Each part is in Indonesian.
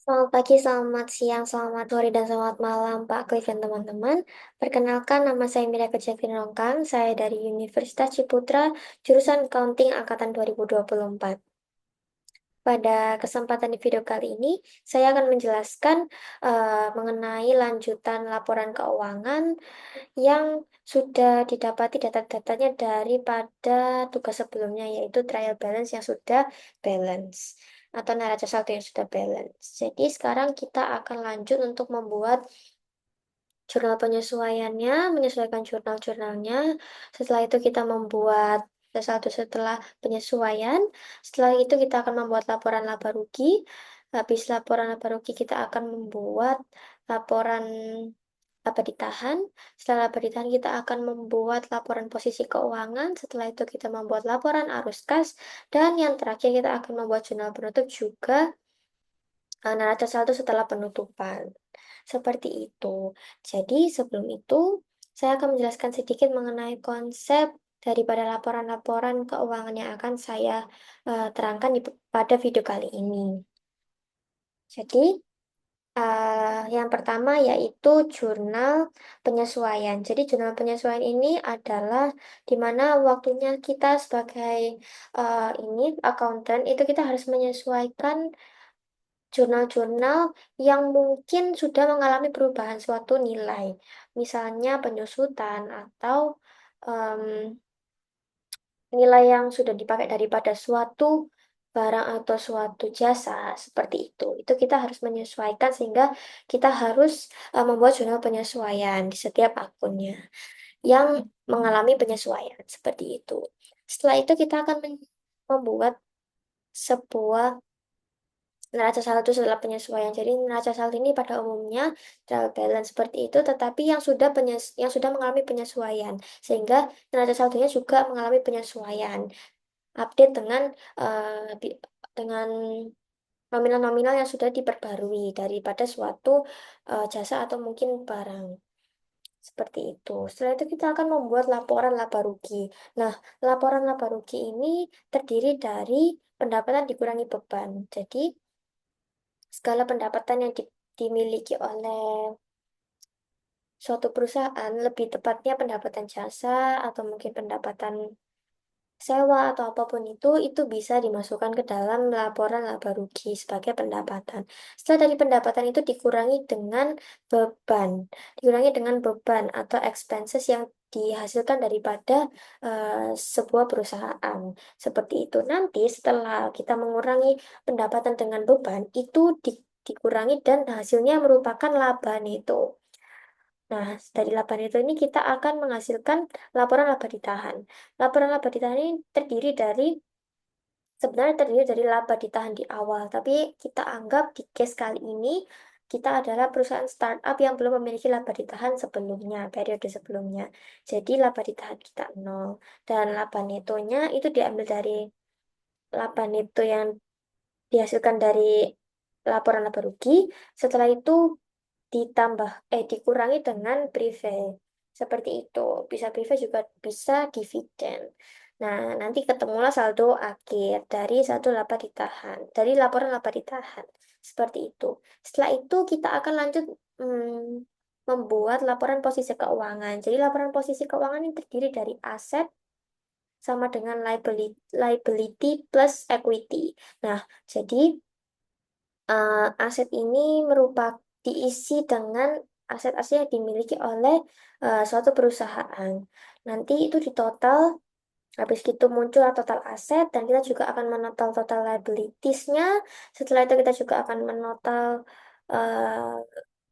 Selamat pagi, selamat siang, selamat sore, dan selamat malam Pak Cliff dan teman-teman. Perkenalkan, nama saya Mira Rongkang, saya dari Universitas Ciputra, jurusan Accounting Angkatan 2024. Pada kesempatan di video kali ini, saya akan menjelaskan mengenai lanjutan laporan keuangan yang sudah didapati data-datanya daripada tugas sebelumnya, yaitu trial balance yang sudah balance atau neraca saldo yang sudah balance. Jadi sekarang kita akan lanjut untuk membuat jurnal penyesuaiannya, menyesuaikan jurnal-jurnalnya. Setelah itu kita membuat saldo setelah penyesuaian. Setelah itu kita akan membuat laporan laba rugi. Habis laporan laba rugi kita akan membuat laporan laba ditahan. Setelah laba ditahan kita akan membuat laporan posisi keuangan. Setelah itu kita membuat laporan arus kas. Dan yang terakhir kita akan membuat jurnal penutup juga neraca saldo setelah penutupan. Seperti itu. Jadi sebelum itu saya akan menjelaskan sedikit mengenai konsep daripada laporan-laporan keuangan yang akan saya terangkan pada video kali ini. Jadi yang pertama yaitu jurnal penyesuaian. Jadi jurnal penyesuaian ini adalah di mana waktunya kita sebagai ini akuntan itu kita harus menyesuaikan jurnal-jurnal yang mungkin sudah mengalami perubahan suatu nilai, misalnya penyusutan atau em, nilai yang sudah dipakai daripada suatu barang atau suatu jasa seperti itu. Itu kita harus menyesuaikan sehingga kita harus membuat jurnal penyesuaian di setiap akunnya yang mengalami penyesuaian seperti itu. Setelah itu kita akan membuat sebuah neraca saldo setelah penyesuaian. Jadi neraca saldo ini pada umumnya trial balance seperti itu, tetapi yang sudah mengalami penyesuaian, sehingga neraca saldonya juga mengalami penyesuaian, update dengan nominal-nominal yang sudah diperbarui daripada suatu jasa atau mungkin barang. Seperti itu. Setelah itu kita akan membuat laporan laba rugi. Nah, laporan laba rugi ini terdiri dari pendapatan dikurangi beban. Jadi, segala pendapatan yang dimiliki oleh suatu perusahaan, lebih tepatnya pendapatan jasa atau mungkin pendapatan sewa atau apapun itu bisa dimasukkan ke dalam laporan laba rugi sebagai pendapatan. Setelah dari pendapatan itu dikurangi dengan beban atau expenses yang dihasilkan daripada sebuah perusahaan. Seperti itu. Nanti setelah kita mengurangi pendapatan dengan beban, itu dikurangi dan hasilnya merupakan laba neto. Nah, dari laba neto ini kita akan menghasilkan laporan laba ditahan. Laporan laba ditahan ini sebenarnya terdiri dari laba ditahan di awal, tapi kita anggap di case kali ini kita adalah perusahaan startup yang belum memiliki laba ditahan sebelumnya, periode sebelumnya. Jadi laba ditahan kita nol. Dan laba netonya itu diambil dari laba neto yang dihasilkan dari laporan laba rugi. Setelah itu dikurangi dengan prive. Seperti itu. Bisa prive juga bisa dividen. Nah, nanti ketemulah saldo akhir dari saldo laba ditahan, dari laporan laba ditahan. Seperti itu. Setelah itu kita akan lanjut membuat laporan posisi keuangan. Jadi laporan posisi keuangan ini terdiri dari aset sama dengan liability plus equity. Nah, jadi aset ini merupakan diisi dengan aset-aset yang dimiliki oleh suatu perusahaan. Nanti itu di total, habis itu muncul total aset, dan kita juga akan menotal total liabilities-nya. Setelah itu kita juga akan menotal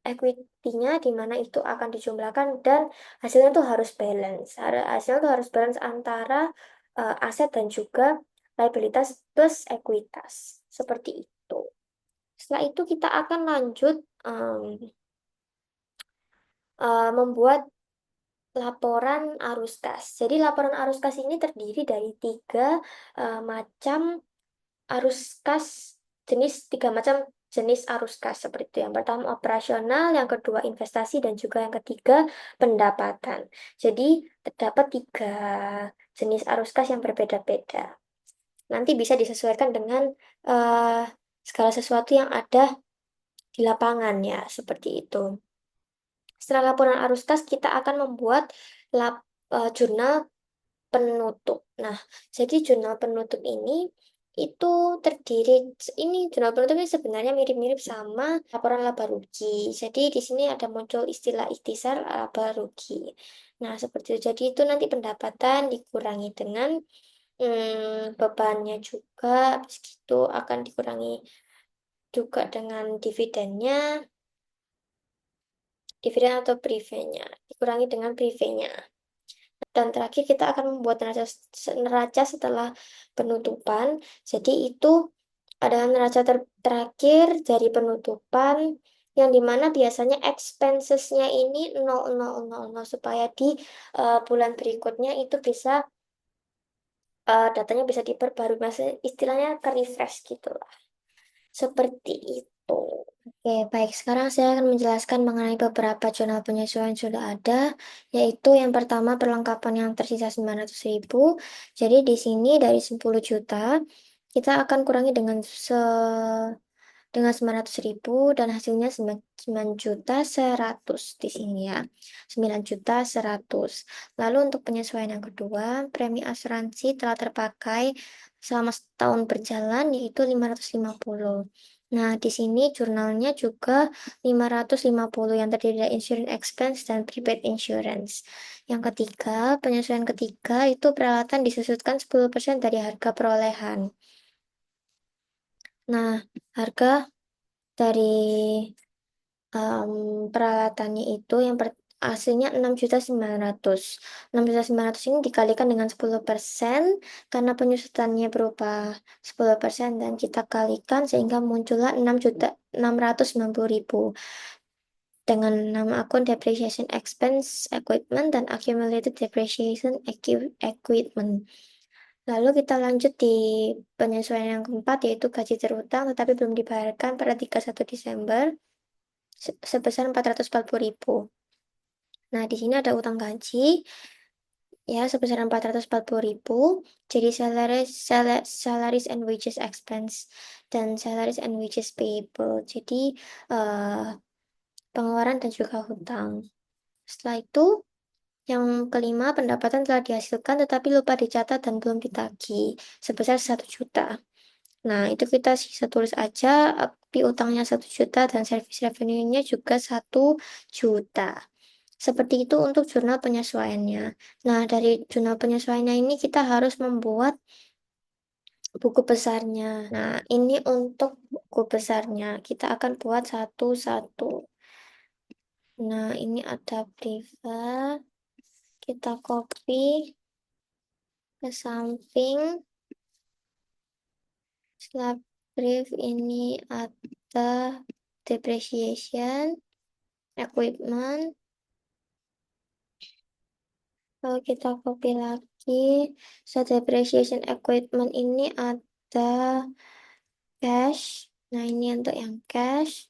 equity-nya, di mana itu akan dijumlahkan, dan hasilnya tuh harus balance. Hasilnya tuh harus balance antara aset dan juga liabilitas plus ekuitas. Seperti itu. Setelah itu kita akan lanjut membuat laporan arus kas. Jadi laporan arus kas ini terdiri dari macam arus kas tiga macam jenis arus kas seperti itu. Yang pertama operasional, yang kedua investasi, dan juga yang ketiga pendapatan. Jadi terdapat tiga jenis arus kas yang berbeda-beda. Nanti bisa disesuaikan dengan segala sesuatu yang ada di lapangan ya, seperti itu. Setelah laporan arus kas, kita akan membuat jurnal penutup. Nah, jadi jurnal penutup itu terdiri jurnal penutup ini sebenarnya mirip-mirip sama laporan laba rugi. Jadi di sini ada muncul istilah ikhtisar laba rugi. Nah, seperti itu. Jadi itu nanti pendapatan dikurangi dengan bebannya juga, habis gitu akan dikurangi juga dengan dividen atau privenya, dikurangi dengan privenya. Dan terakhir kita akan membuat neraca setelah penutupan. Jadi itu adalah neraca terakhir dari penutupan yang dimana biasanya expensesnya ini 0,000 supaya di bulan berikutnya itu bisa datanya bisa diperbarui, maksudnya istilahnya ke refresh gitu lah. Seperti itu. Oke, baik. Sekarang saya akan menjelaskan mengenai beberapa jurnal penyesuaian yang sudah ada, yaitu yang pertama perlengkapan yang tersisa 900.000. Jadi di sini dari 10 juta, kita akan kurangi dengan 900.000 dan hasilnya 9.100.000 di sini ya. 9.100.000. Lalu untuk penyesuaian yang kedua, premi asuransi telah terpakai selama setahun berjalan yaitu 550. Nah, di sini jurnalnya juga 550 yang terdiri dari insurance expense dan prepaid insurance. Yang ketiga, penyesuaian ketiga itu peralatan disusutkan 10% dari harga perolehan. Nah, harga dari peralatannya itu aslinya 6.900.000. 6.900.000 ini dikalikan dengan 10% karena penyusutannya berupa 10% dan kita kalikan sehingga muncullah 6.690.000 dengan nama akun depreciation expense equipment dan accumulated depreciation equipment. Lalu kita lanjut di penyesuaian yang keempat yaitu gaji terutang tetapi belum dibayarkan pada 31 Desember sebesar 440.000. Nah, di sini ada utang gaji ya sebesar 440.000. Jadi salaries and wages expense dan salaries and wages payable. Jadi eh, pengeluaran dan juga hutang. Setelah itu yang kelima, pendapatan telah dihasilkan tetapi lupa dicatat dan belum ditagih sebesar 1 juta. Nah, itu kita sisa tulis aja, utangnya 1 juta dan service revenue-nya juga 1 juta. Seperti itu untuk jurnal penyesuaiannya. Nah, dari jurnal penyesuaiannya ini kita harus membuat buku besarnya. Nah, ini untuk buku besarnya. Kita akan buat satu-satu. Nah, ini ada privat. Kita copy ke samping. Setelah brief ini ada depreciation, equipment. Kalau kita copy lagi, so depreciation equipment ini ada cash. Nah, ini untuk yang cash.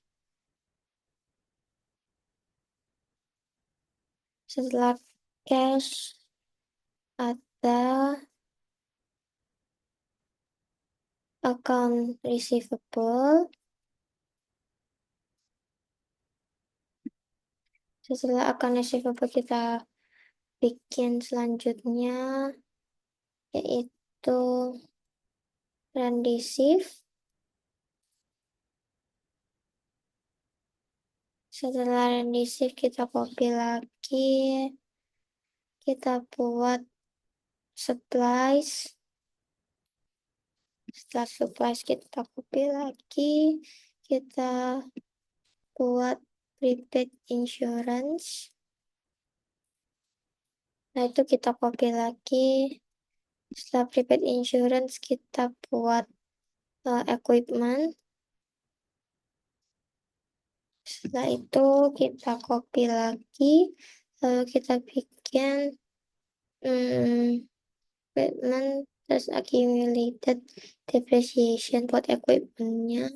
Setelah cash ada account receivable. Setelah account receivable kita bikin selanjutnya yaitu rent receive. Setelah rent receive kita copy lagi. Kita buat supplies. Setelah supplies kita copy lagi. Kita buat prepaid insurance. Nah, itu kita copy lagi. Setelah prepaid insurance, kita buat equipment. Setelah itu, kita copy lagi. Lalu kita bikin equipment, terus accumulated depreciation buat equipmentnya.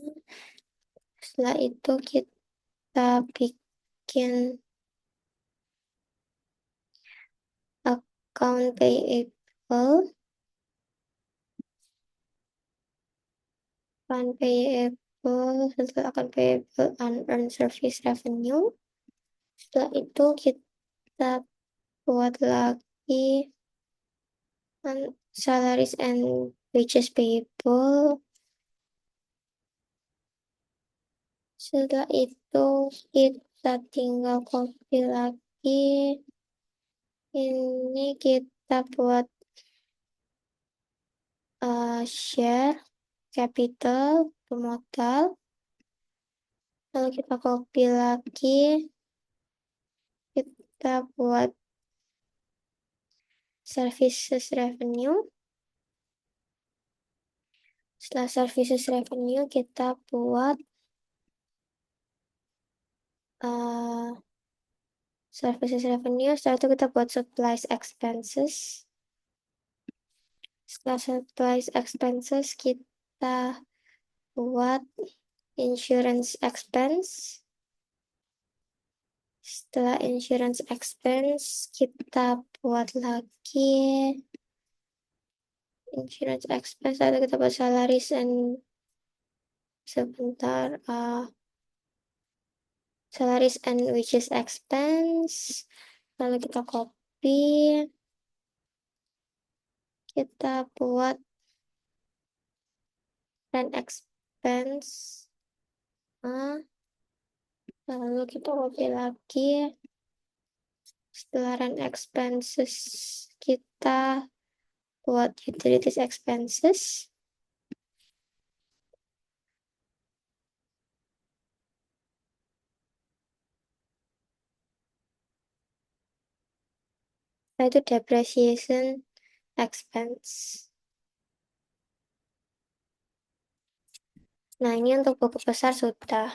Setelah itu, kita bikin account payable setelah akan payable unearned service revenue. Setelah itu kita buat lagi salaries and wages payable. Setelah itu kita tinggal copy lagi. Ini kita buat share capital pemodal. Lalu kita copy lagi. Kita buat services revenue. Setelah services revenue kita buat services revenue. Setelah itu kita buat supplies expenses. Setelah supplies expenses kita buat insurance expense. Setelah insurance expense kita buat lagi insurance expense. Lalu kita buat salaries and sebentar salaries and wages expense. Lalu kita copy. Kita buat rent expense. Lalu kita copy lagi. Setelah rent expenses kita buat utilities expenses. Nah, itu depreciation expense. Nah, ini untuk buku besar sudah.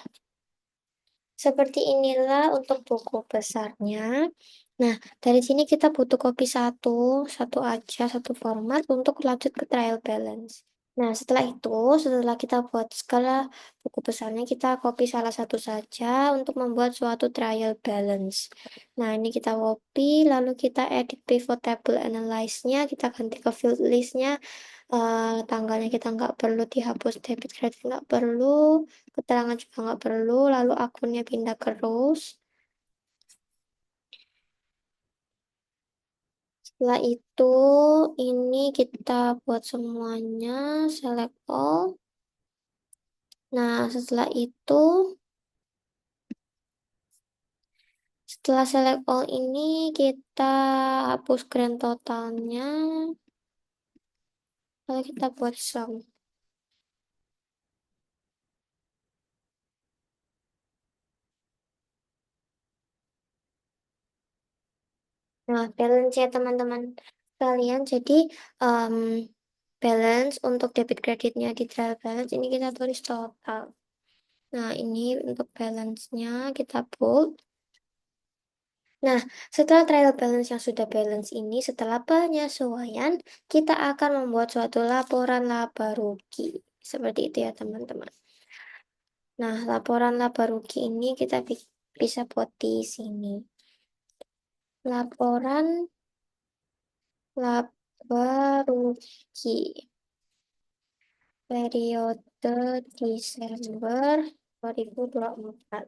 Seperti inilah untuk buku besarnya. Nah, dari sini kita butuh copy satu aja, satu format untuk lanjut ke trial balance. Nah, setelah kita buat skala buku besarnya, kita copy salah satu saja untuk membuat suatu trial balance. Nah, ini kita copy, lalu kita edit pivot table analyze-nya, kita ganti ke field list-nya, tanggalnya kita nggak perlu dihapus, debit credit nggak perlu, keterangan juga nggak perlu, lalu akunnya pindah ke rows. Setelah itu, ini kita buat semuanya, select all. Nah, setelah select all ini kita hapus grand totalnya. Lalu kita buat sum. Nah, balance ya teman-teman kalian. Jadi um, balance untuk debit kreditnya di trial balance ini kita tulis total. Nah, ini untuk balance-nya kita bold. Nah, setelah trial balance yang sudah balance ini, setelah penyesuaian, kita akan membuat suatu laporan laba rugi. Seperti itu ya teman-teman. Nah, laporan laba rugi ini kita bisa buat di sini. Laporan laba rugi periode Desember 2024.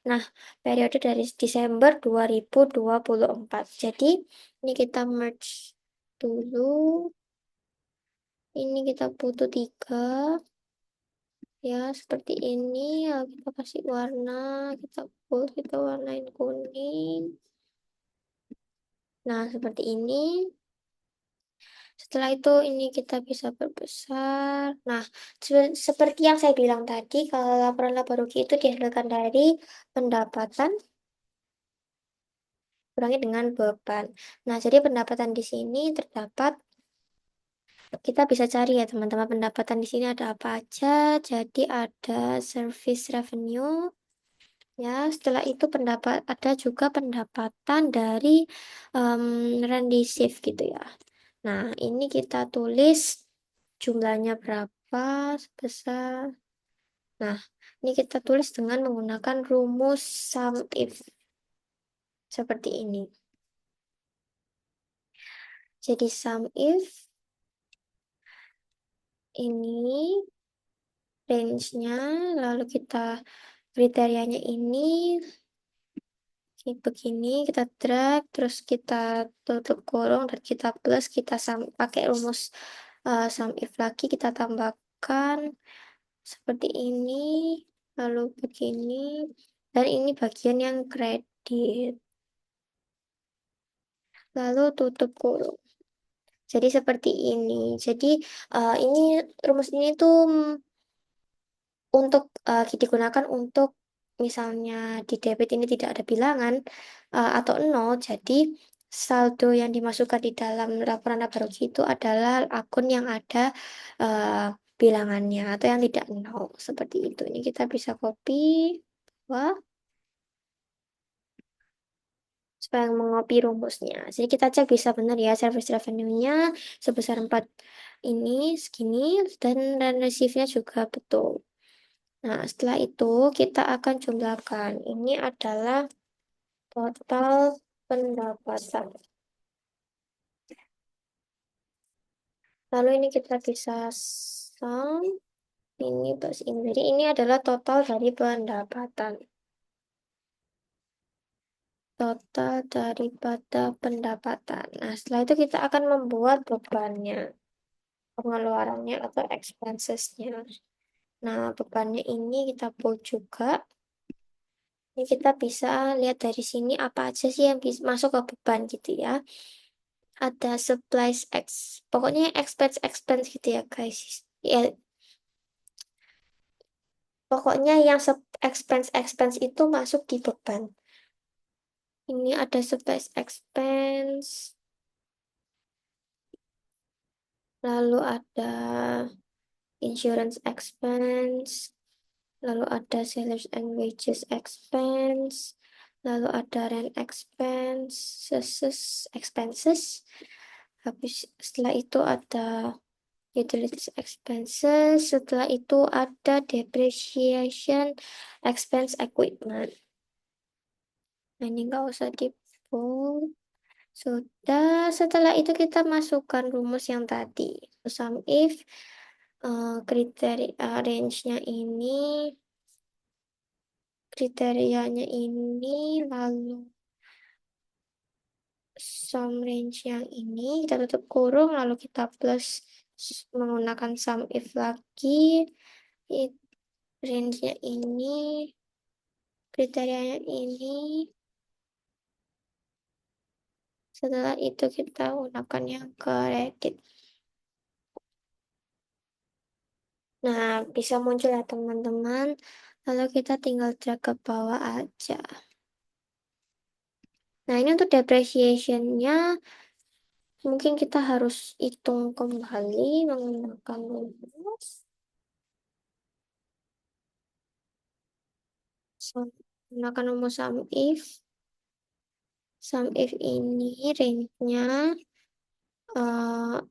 Nah, periode dari Desember 2024. Jadi, ini kita merge dulu. Ini kita butuh 3. Ya, seperti ini. Ya, kita kasih warna. Kita bold, kita warnain kuning. Nah, seperti ini. Setelah itu ini kita bisa perbesar. Nah, seperti yang saya bilang tadi, kalau laporan laba rugi itu dihasilkan dari pendapatan kurangi dengan beban. Nah, jadi pendapatan di sini terdapat, kita bisa cari ya teman-teman, pendapatan di sini ada apa aja. Jadi ada service revenue. Ya, setelah itu ada juga pendapatan dari rent receive gitu ya. Nah, ini kita tulis jumlahnya berapa sebesar. Nah, ini kita tulis dengan menggunakan rumus sum if. Seperti ini. Jadi sum if ini range-nya, lalu kita kriterianya ini begini, kita drag, terus kita tutup kurung, dan kita plus, kita pakai rumus sum if lagi, kita tambahkan seperti ini, lalu begini, dan ini bagian yang kredit, lalu tutup kurung. Jadi seperti ini. Jadi ini rumus ini tuh untuk digunakan untuk misalnya di debit ini tidak ada bilangan atau nol, jadi saldo yang dimasukkan di dalam laporan laba rugi itu adalah akun yang ada eh, bilangannya atau yang tidak nol seperti itu. Ini kita bisa copy, wah, supaya mengopi rumusnya. Jadi kita cek bisa benar ya service revenue-nya sebesar 4 ini segini dan receive-nya juga betul. Nah, setelah itu kita akan jumlahkan. Ini adalah total pendapatan. Lalu ini kita bisa sum. Ini plus ini. Jadi ini adalah total dari pendapatan. Total daripada pendapatan. Nah, setelah itu kita akan membuat bebannya, pengeluarannya atau expenses-nya. Nah, bebannya ini kita pull juga. Ini kita bisa lihat dari sini apa aja sih yang bisa masuk ke beban gitu ya. Ada supplies X, pokoknya expense gitu ya guys. Ya, pokoknya yang expense itu masuk di beban. Ini ada supplies expense, lalu ada insurance expense, lalu ada salaries and wages expense, lalu ada rent expenses. Habis setelah itu ada utilities expenses, setelah itu ada depreciation expense equipment. Nah, ini nggak usah di full. Sudah, setelah itu kita masukkan rumus yang tadi. Sum if kriteria range-nya ini, kriterianya ini, lalu sum range yang ini, kita tutup kurung, lalu kita plus menggunakan sum if lagi, range-nya ini, kriterianya ini, setelah itu kita gunakan yang kredit. Nah, bisa muncul ya teman-teman. Lalu kita tinggal drag ke bawah aja. Nah, ini untuk depreciation-nya mungkin kita harus hitung kembali menggunakan rumus. Menggunakan rumus sum if. Sum if ini range-nya,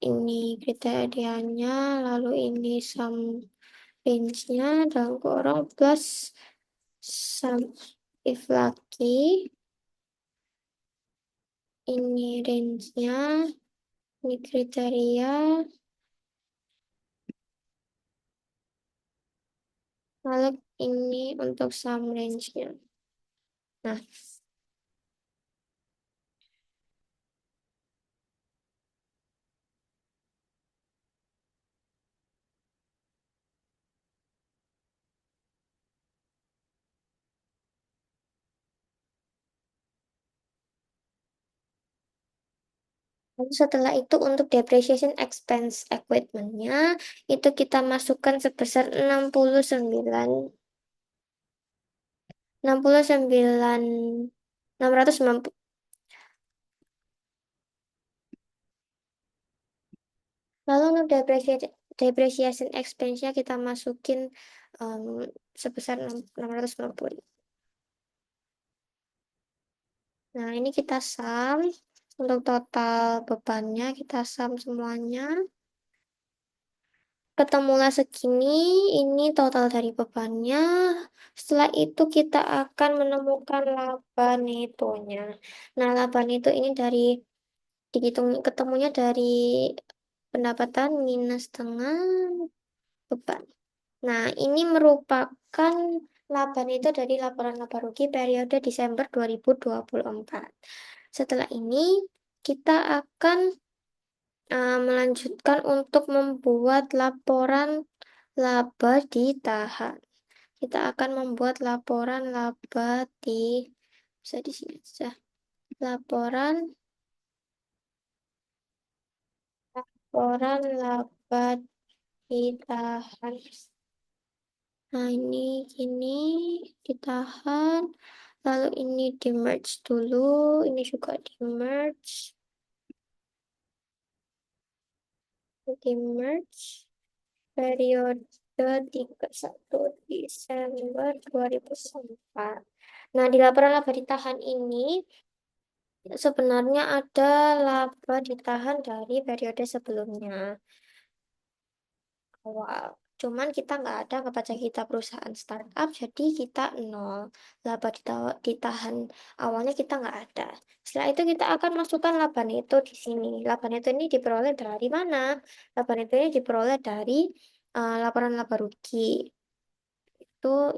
ini kriterianya, lalu ini sum range-nya, dalam kurung plus sum if lagi. Ini range-nya, ini kriteria, lalu ini untuk sum range-nya. Nah, lalu setelah itu untuk depreciation expense equipment-nya, itu kita masukkan sebesar 69, 690. Lalu untuk depreciation expense-nya kita masukin em, sebesar 690. Nah, ini kita sum. Untuk total bebannya, kita sum semuanya. Ketemulah segini, ini total dari bebannya. Setelah itu kita akan menemukan laba netonya. Nah, laba neto ini dihitung ketemunya dari pendapatan minus setengah beban. Nah, ini merupakan laba neto dari laporan laba rugi periode Desember 2024. Setelah ini, kita akan melanjutkan untuk membuat laporan laba ditahan. Kita akan membuat laporan laba bisa di sini saja. Laporan laporan laba ditahan. Nah, ini ditahan. Lalu ini di merge dulu. Ini juga di merge. Di merge. Periode 31 Desember 2004. Nah, di laporan laba ditahan ini sebenarnya ada laba ditahan dari periode sebelumnya awal. Cuman kita nggak ada ngebaca kita perusahaan startup, jadi kita nol. Ditahan awalnya kita nggak ada. Setelah itu kita akan masukkan laba neto di sini. Laba neto ini diperoleh dari mana? Laba neto ini diperoleh dari laporan laba rugi. Itu,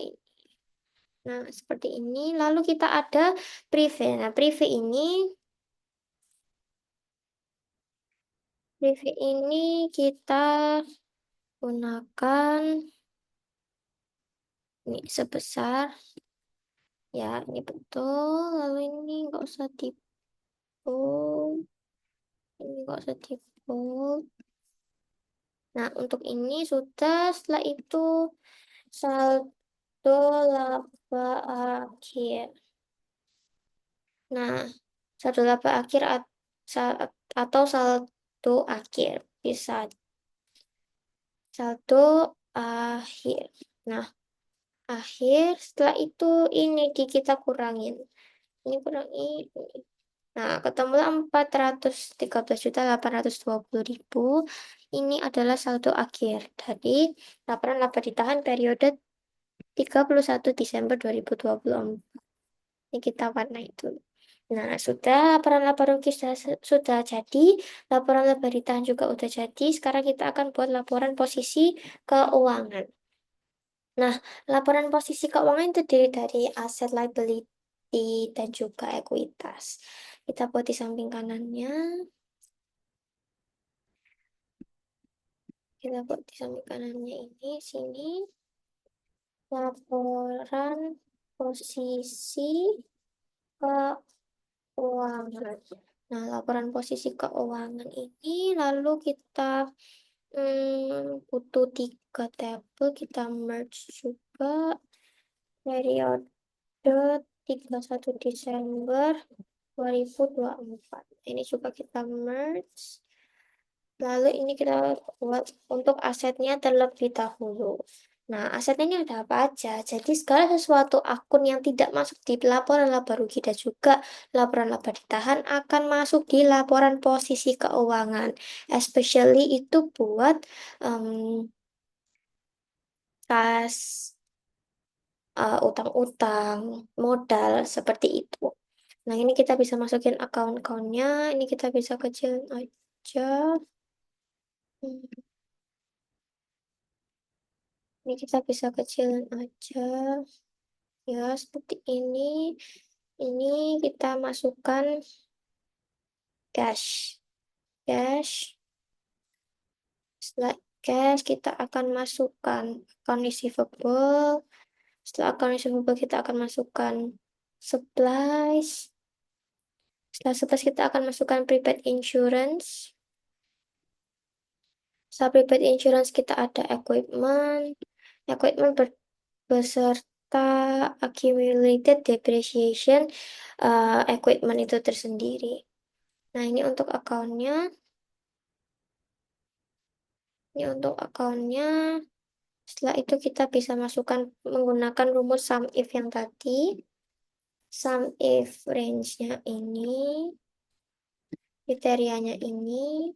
nah seperti ini. Lalu kita ada prive. Nah, prive ini kita gunakan ini sebesar. Ya, ini betul. Lalu ini nggak usah di bold. Ini nggak usah di bold. Nah, untuk ini sudah. Setelah itu saldo laba akhir. Nah, saldo laba akhir atau saldo akhir. Bisa saldo akhir. Nah, akhir. Setelah itu ini kita kurangin. Ini kurangi. Nah, ketemulah 413.820.000. Ini adalah saldo akhir dari laporan laba ditahan periode 31 Desember 2024. Ini kita warnai dulu. Nah, sudah laporan laba rugi sudah jadi, laporan laba ditahan juga udah jadi. Sekarang kita akan buat laporan posisi keuangan. Nah, laporan posisi keuangan itu terdiri dari aset, liability, dan juga ekuitas. Kita buat di samping kanannya. Kita buat di samping kanannya ini, sini. Laporan posisi keuangan. Nah, laporan posisi keuangan ini lalu kita butuh 3 tabel. Kita merge juga periode 31 Desember 2024. Ini juga kita merge. Lalu ini kita buat untuk asetnya terlebih dahulu. Nah, asetnya ini ada apa aja? Jadi segala sesuatu akun yang tidak masuk di laporan laba rugi dan juga laporan laba ditahan akan masuk di laporan posisi keuangan. Especially itu buat kas utang-utang, modal seperti itu. Nah, ini kita bisa masukin account-accountnya. Ini kita bisa kecilin aja. Hmm, Ini kita bisa kecilin aja. Ya, seperti ini. Ini kita masukkan cash. Cash. Setelah cash, kita akan masukkan account receivable. Setelah account receivable, kita akan masukkan supplies. Setelah supplies, kita akan masukkan prepaid insurance. Setelah prepaid insurance, kita ada equipment. Equipment beserta accumulated depreciation equipment itu tersendiri. Nah, ini untuk akunnya. Ini untuk akunnya. Setelah itu kita bisa masukkan menggunakan rumus sum if yang tadi. Sum if range-nya ini, kriterianya ini,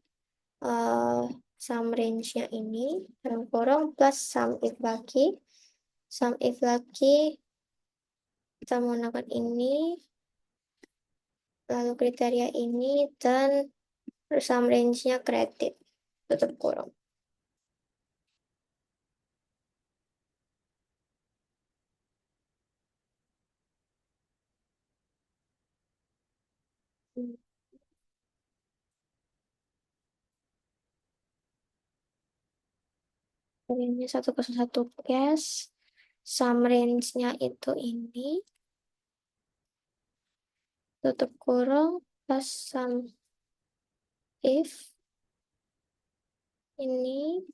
uh, sum range-nya ini, dalam kurung plus sum if lagi. Sum if lagi, kita menggunakan ini, lalu kriteria ini, dan sum range-nya kredit. Tutup kurung. Ini 101 cash. Sum range-nya itu ini. Tutup kurung. Plus sum if. Ini.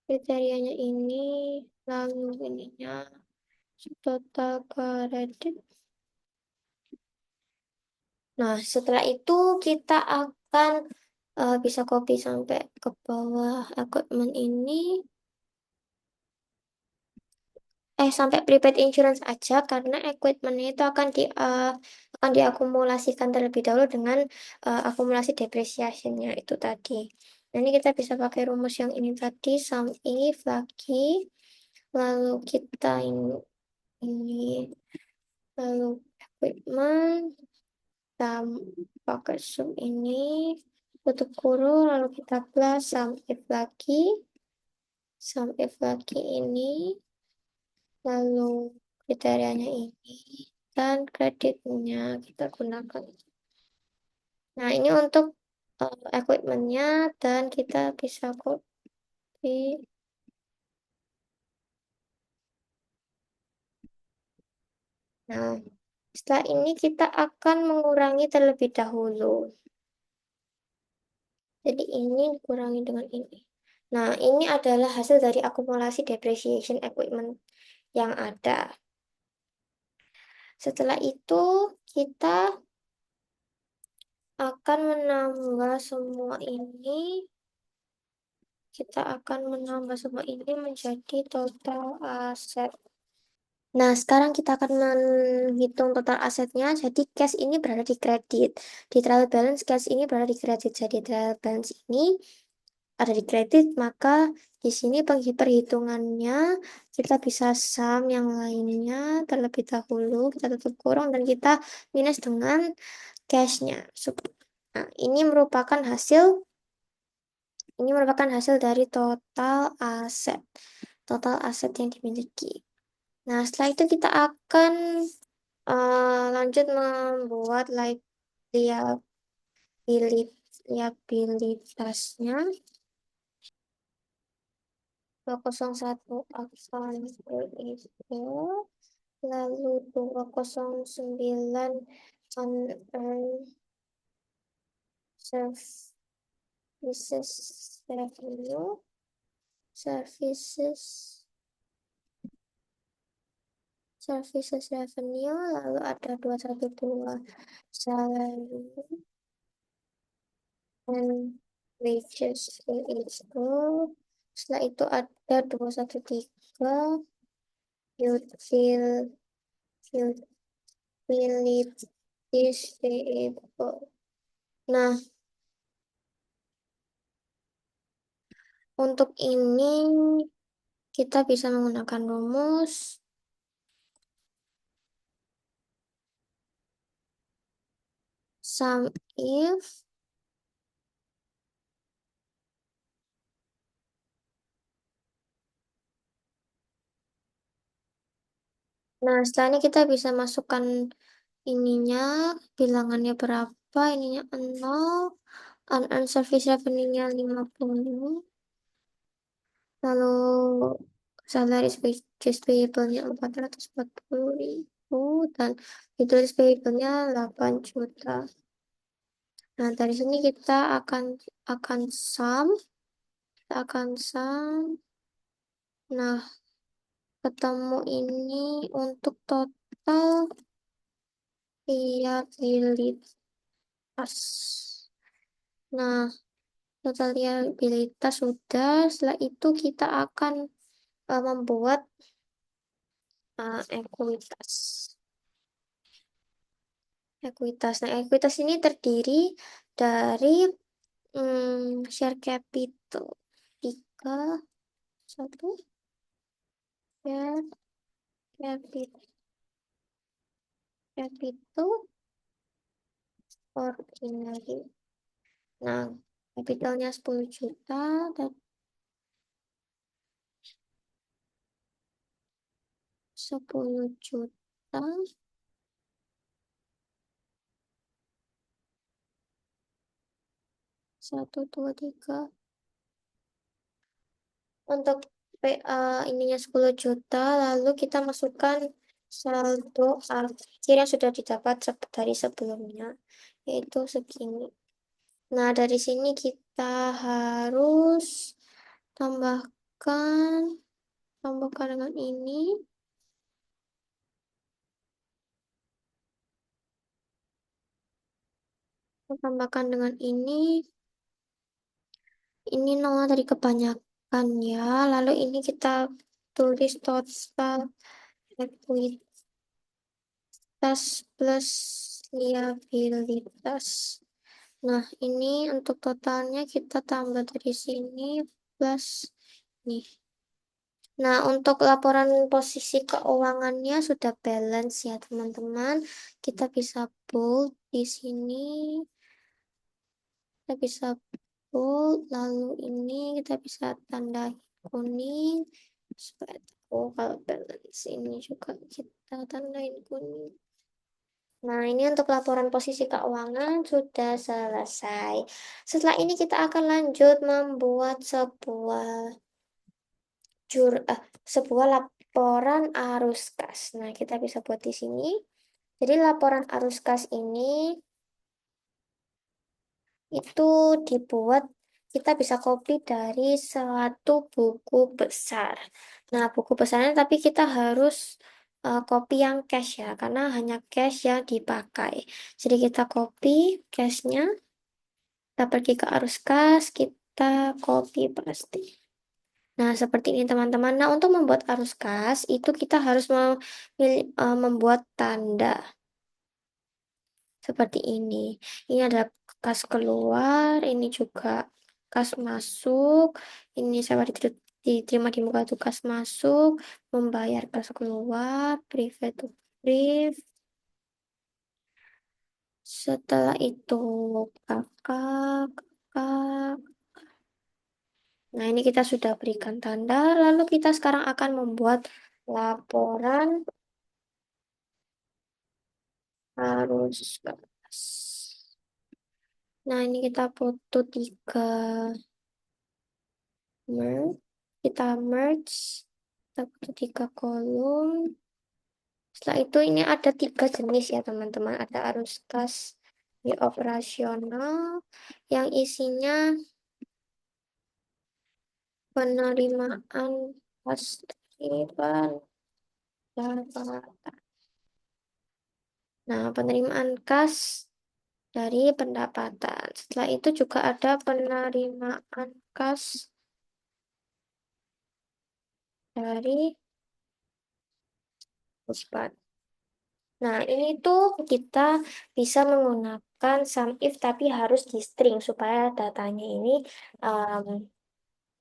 Kriterianya ini. Lalu ininya. Total kredit. Nah, setelah itu kita akan bisa copy sampai ke bawah equipment ini. Sampai prepaid insurance aja karena equipment itu akan diakumulasikan terlebih dahulu dengan akumulasi depreciation-nya itu tadi. Nah, ini kita bisa pakai rumus yang ini tadi, sum if lagi, lalu kita ini lalu equipment, kita pakai sum ini, tutup kurung, lalu kita plus sum if lagi ini. Lalu kriterianya ini dan kreditnya kita gunakan. Nah, ini untuk equipmentnya dan kita bisa copy. Nah, setelah ini kita akan mengurangi terlebih dahulu. Jadi ini dikurangi dengan ini. Nah, ini adalah hasil dari akumulasi depreciation equipment yang ada. Setelah itu kita akan menambah semua ini. Kita akan menambah semua ini menjadi total aset. Nah, sekarang kita akan menghitung total asetnya. Jadi, cash ini berada di kredit. Di trial balance, cash ini berada di kredit. Jadi, trial balance ini ada di kredit, maka di sini perhitungannya kita bisa sum yang lainnya terlebih dahulu. Kita tutup kurung dan kita minus dengan cashnya. Nah, ini merupakan hasil dari total aset. Total aset yang dimiliki. Nah, setelah itu kita akan lanjut membuat liabilitasnya. 201 akan itu, lalu 209 unearned services revenue, services services revenue, lalu ada 212 salary and wages itu. Setelah itu ada 213 util utilities payable. Nah, untuk ini kita bisa menggunakan rumus sum if. Nah, setelah ini kita bisa masukkan ininya, bilangannya berapa, ininya 0, unearned service revenue-nya 50, lalu salary wages payable-nya 440.000, dan utilities payable-nya 8 juta. Nah, dari sini akan sum, kita akan sum. Nah, ketemu ini untuk total liabilitas. Nah, total liabilitas sudah. Setelah itu kita akan membuat ekuitas. Ekuitas. Nah, ekuitas ini terdiri dari share capital 3, 1, share capital ordinary. Nah, capitalnya 10 juta dan 10 juta Satu, dua, tiga. Untuk ininya 10 juta, lalu kita masukkan saldo akhir yang sudah didapat dari sebelumnya, yaitu segini. Nah, dari sini kita harus tambahkan, tambahkan dengan ini, tambahkan dengan ini nolnya dari kebanyakan ya, lalu ini kita tulis total ekuitas plus liabilitas. Nah, ini untuk totalnya kita tambah dari sini plus nih. Nah, untuk laporan posisi keuangannya sudah balance ya, teman-teman. Kita bisa bold di sini. Kita bisa bold, lalu ini kita bisa tanda kuning supaya tahu kalau balance ini juga kita tandain kuning. Nah, ini untuk laporan posisi keuangan sudah selesai. Setelah ini kita akan lanjut membuat sebuah laporan arus kas. Nah, kita bisa buat di sini. Jadi laporan arus kas ini itu dibuat, kita bisa copy dari suatu buku besar. Nah, buku besarnya tapi kita harus copy yang cash ya, karena hanya cash yang dipakai. Jadi kita copy cashnya, kita pergi ke arus kas, kita copy pasti. Nah, seperti ini teman-teman. Nah, untuk membuat arus kas, itu kita harus membuat tanda seperti ini. Ini ada kas keluar, ini juga kas masuk. Ini saya diterima di muka itu kas masuk, membayar kas keluar, private to brief. Setelah itu kakak, kakak. Nah, ini kita sudah berikan tanda, lalu kita sekarang akan membuat laporan arus kas. Nah, ini kita foto 3 kita merge, kita foto 3 kolom. Setelah itu ini ada 3 jenis ya teman-teman. Ada arus kas di operasional yang isinya penerimaan kas dari pendapatan. Nah, penerimaan kas dari pendapatan. Setelah itu juga ada penerimaan kas dari pusat. Nah, ini tuh kita bisa menggunakan sum if tapi harus di string supaya datanya ini um,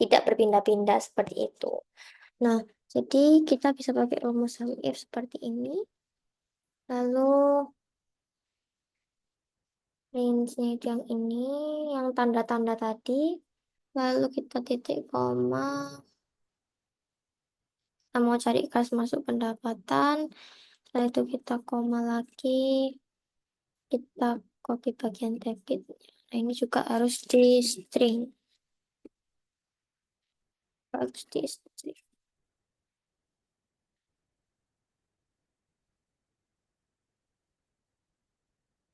tidak berpindah-pindah seperti itu. Nah, jadi kita bisa pakai rumus sum if seperti ini. Lalu range-nya itu yang ini, yang tanda-tanda tadi. Lalu kita titik koma. Kita mau cari kas masuk pendapatan. Setelah itu kita koma lagi. Kita copy bagian debit. Nah, ini juga harus di string. Harus di string.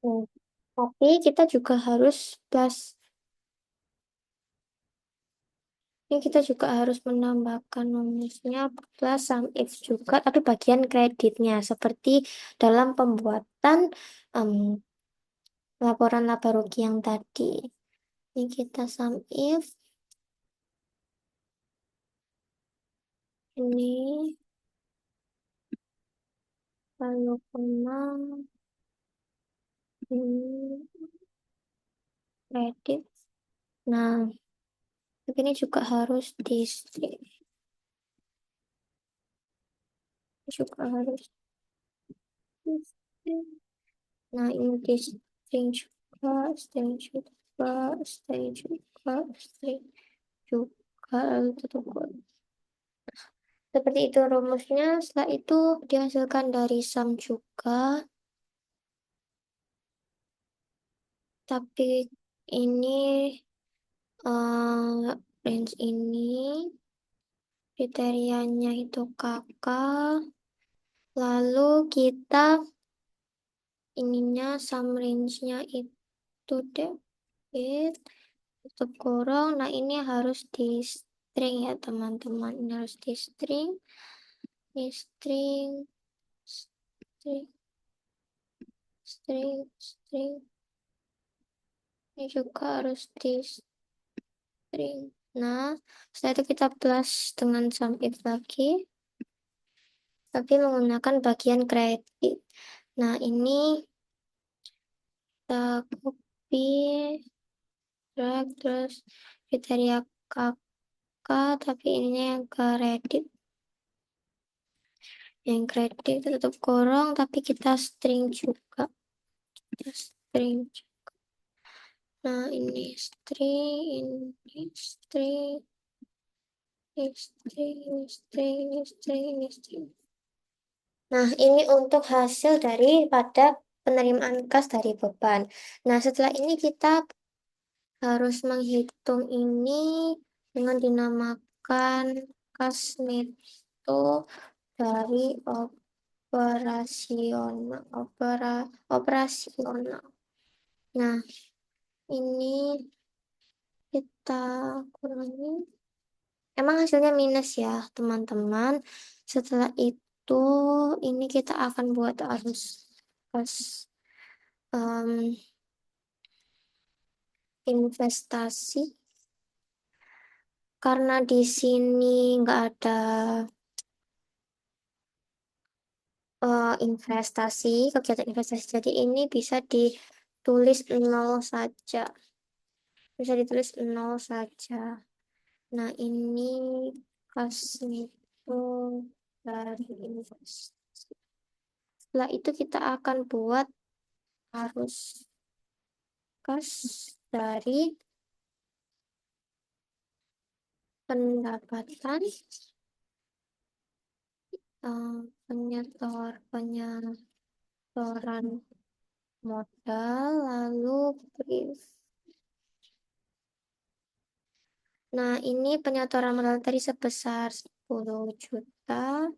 Hmm. Tapi kita juga harus plus. Ini kita juga harus menambahkan rumusnya plus sum if juga, tapi bagian kreditnya seperti dalam pembuatan em, laporan laba rugi yang tadi. Ini kita sum if ini lalu koma ini kredit. Nah, tapi ini juga harus di string. Juga harus di string. Nah, ini di string juga, string juga, string juga, string juga, lalu tutup quote. Seperti itu rumusnya. Setelah itu dihasilkan dari sum juga. Tapi ini Range ini kriterianya itu kakak. Lalu kita ininya sum range-nya itu debit, tutup kurung. Nah, ini harus di string ya, teman-teman. Ini harus di string, di string, string, string, string. Ini juga harus di string. Nah, setelah itu kita plus dengan sum if lagi, tapi menggunakan bagian kredit. Nah, ini kita copy, drag, terus kriteria kakak, tapi ininya yang kredit. Yang kredit tutup kurung, tapi kita string juga. Kita string. Nah, ini string, ini string, ini string, ini string, ini string, ini string. Nah, ini untuk hasil daripada penerimaan kas dari beban. Nah, setelah ini kita harus menghitung ini dengan dinamakan kas neto dari operasional. Nah, ini kita kurangi. Emang hasilnya minus ya, teman-teman. Setelah itu, ini kita akan buat arus kas em, investasi. Karena di sini nggak ada investasi, kegiatan investasi. Jadi ini bisa ditulis nol saja. Bisa ditulis nol saja. Nah, ini kas itu dari investasi. Setelah itu kita akan buat arus kas dari pendapatan penyetoran modal lalu brief. Nah, ini penyetoran modal tadi sebesar 10 juta.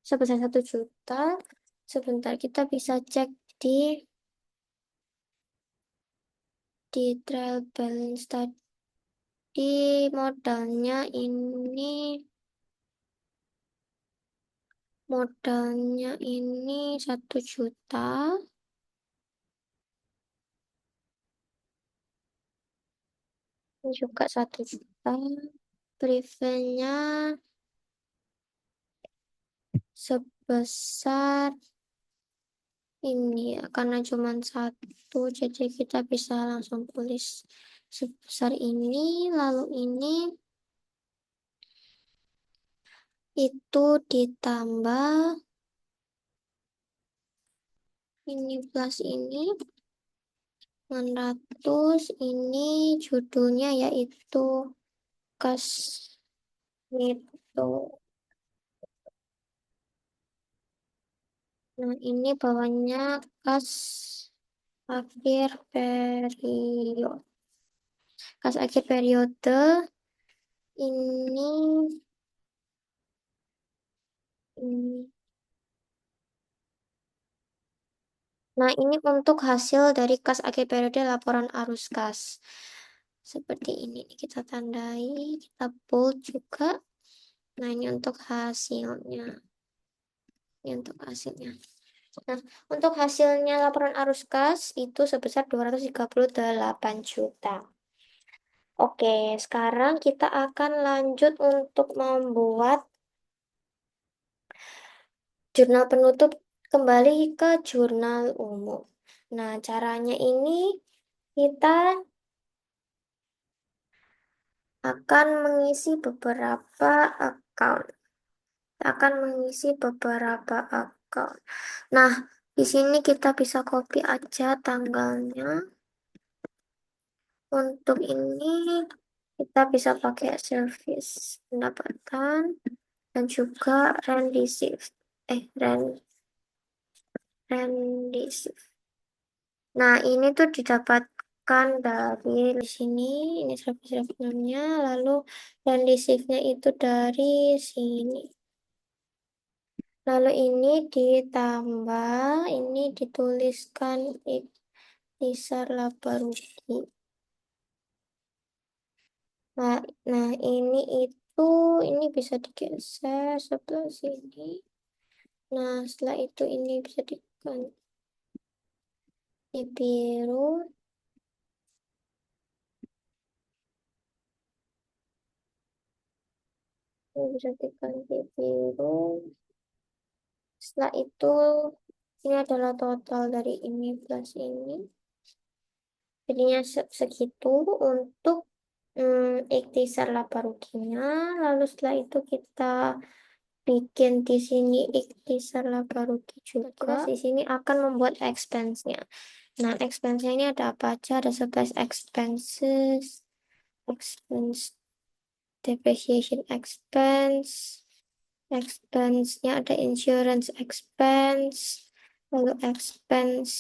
Sebesar 1 juta. Sebentar, kita bisa cek di trial balance tadi modalnya ini 1 juta. Ini juga 1 juta. Prefernya sebesar ini ya, karena cuma satu, jadi kita bisa langsung tulis sebesar ini, lalu ini itu ditambah ini plus ini 900, ini judulnya yaitu kas itu. Nah, ini bawahnya kas akhir periode. Kas akhir periode ini, ini. Nah, ini untuk hasil dari kas akhir periode laporan arus kas. Seperti ini kita tandai, kita bold juga. Nah, ini untuk hasilnya. Ini untuk hasilnya. Nah, untuk hasilnya laporan arus kas itu sebesar 238 juta. Oke, sekarang kita akan lanjut untuk membuat jurnal penutup kembali ke jurnal umum. Nah, caranya ini kita akan mengisi beberapa account. Akan mengisi beberapa account. Nah, di sini kita bisa copy aja tanggalnya. Untuk ini kita bisa pakai service pendapatan dan juga rent receive. Rent Rendisif. Nah, ini tuh didapatkan dari di sini, ini referensinya, lalu rendisifnya itu dari sini. Lalu ini ditambah, ini dituliskan Ikhtisar Laparuki. Nah, ini bisa digeser sebelah sini. Nah, setelah itu ini bisa diganti biru. Ini bisa diganti biru. Setelah itu, ini adalah total dari ini plus ini. Jadinya segitu untuk ikhtisar laparukinya. Lalu setelah itu kita bikin di sini ikhtisar laparuki juga. Di sini akan membuat expense-nya. Nah, expense-nya ini ada apa aja? Ada supplies expenses, expense depreciation expense, expense-nya ada insurance expense, lalu expense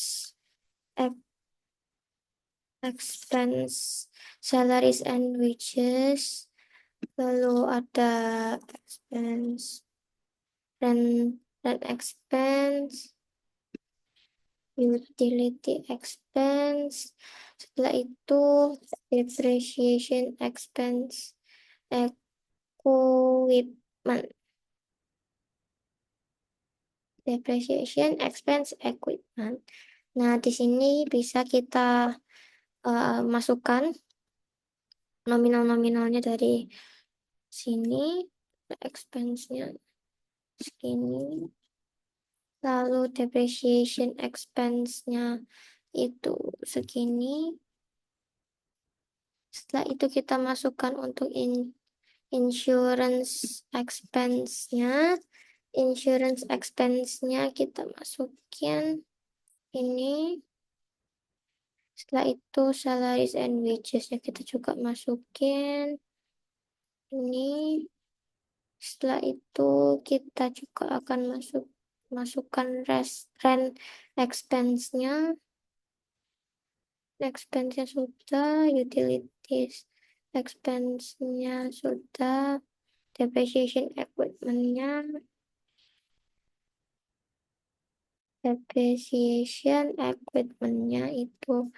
salaries and wages, lalu ada expense rent expense, utility expense, setelah itu depreciation expense, equipment, depreciation expense equipment. Nah, di sini bisa kita masukkan nominal-nominalnya dari sini, expense-nya segini, lalu depreciation expense-nya itu segini. Setelah itu kita masukkan untuk insurance expense-nya. Insurance expense-nya kita masukin ini. Setelah itu salaries and wages-nya kita juga masukin ini. Setelah itu kita juga akan masukkan rent expense-nya. Expense-nya sudah, utilities expense-nya sudah, depreciation equipment-nya, itu.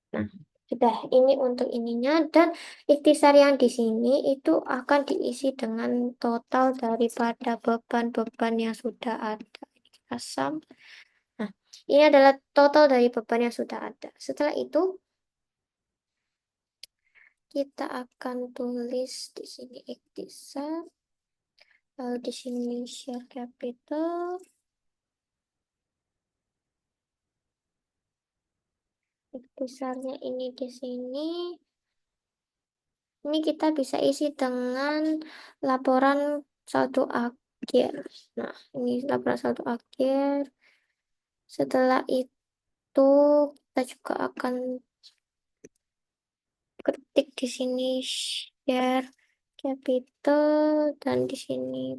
Nah, sudah ini untuk ininya, dan ikhtisar yang di sini itu akan diisi dengan total daripada beban-beban yang sudah ada. Ini kita sum. Nah, ini adalah total dari beban yang sudah ada. Setelah itu kita akan tulis di sini ikhtisar, lalu di sini share capital, ikhtisarnya ini di sini. Ini kita bisa isi dengan laporan saldo akhir. Nah, ini laporan saldo akhir. Setelah itu kita juga akan ketik di sini share capital, dan di sini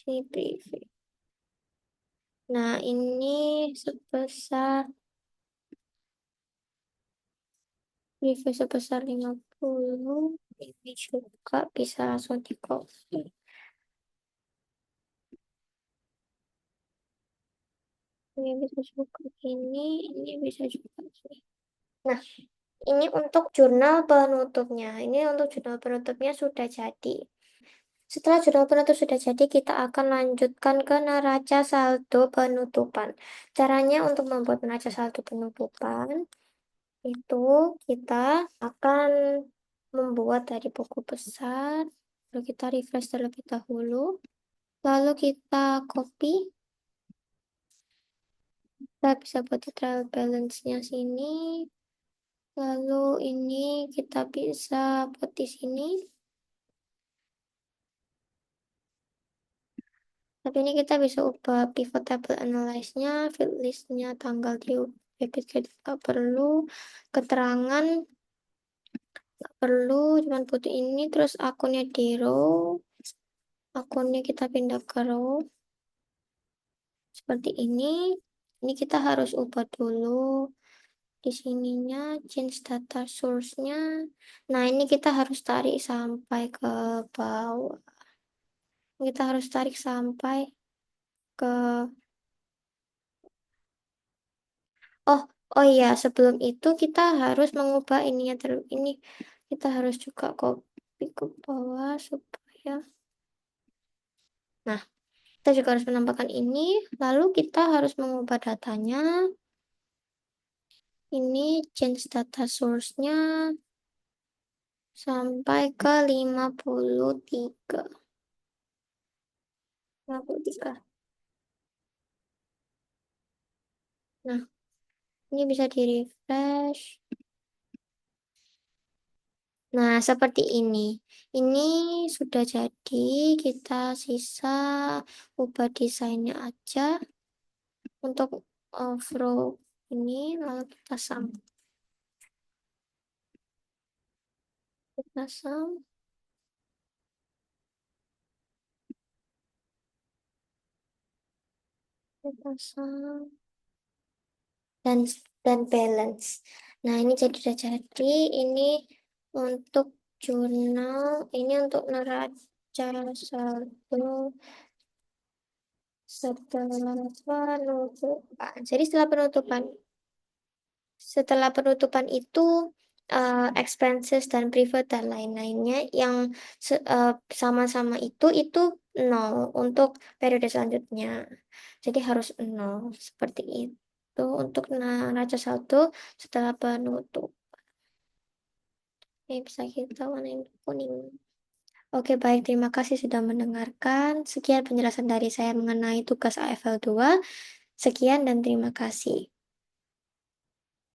private. Nah, ini sebesar private sebesar 50. Ini juga bisa langsung di copy. Ini bisa juga ini bisa juga sini. Nah, ini untuk jurnal penutupnya. Ini untuk jurnal penutupnya sudah jadi. Setelah jurnal penutup sudah jadi, kita akan lanjutkan ke neraca saldo penutupan. Caranya untuk membuat neraca saldo penutupan, itu kita akan membuat dari buku besar, lalu kita refresh terlebih dahulu, lalu kita copy, kita bisa buat di trial balance-nya sini, lalu ini kita bisa buat di sini. Tapi ini kita bisa ubah pivot table analyze-nya, field list-nya, tanggal di debit credit nggak perlu, keterangan nggak perlu, cuman butuh ini, terus akunnya di row, akunnya kita pindah ke row seperti ini. Ini kita harus ubah dulu di sininya change data source-nya. Nah, ini kita harus tarik sampai ke bawah. Kita harus tarik sampai ke oh oh iya, sebelum itu kita harus mengubah ininya terus. Ini kita harus juga copy ke bawah supaya nah, kita juga harus menambahkan ini, lalu kita harus mengubah datanya. Ini change data source-nya sampai ke 53. 53. Nah, ini bisa di-refresh. Nah, seperti ini. Ini sudah jadi, kita sisa ubah desainnya aja untuk row ini, lalu kita sum, kita sum, dan balance. Nah, ini jadi udah jadi. Ini untuk jurnal, ini untuk neraca saldo setelah penutupan. Jadi setelah penutupan itu expenses dan private dan lain-lainnya yang sama-sama itu nol untuk periode selanjutnya. Jadi harus nol seperti itu untuk neraca saldo setelah penutup. Ini bisa kita warnain kuning. Oke, baik. Terima kasih sudah mendengarkan. Sekian penjelasan dari saya mengenai tugas AFL 2. Sekian dan terima kasih.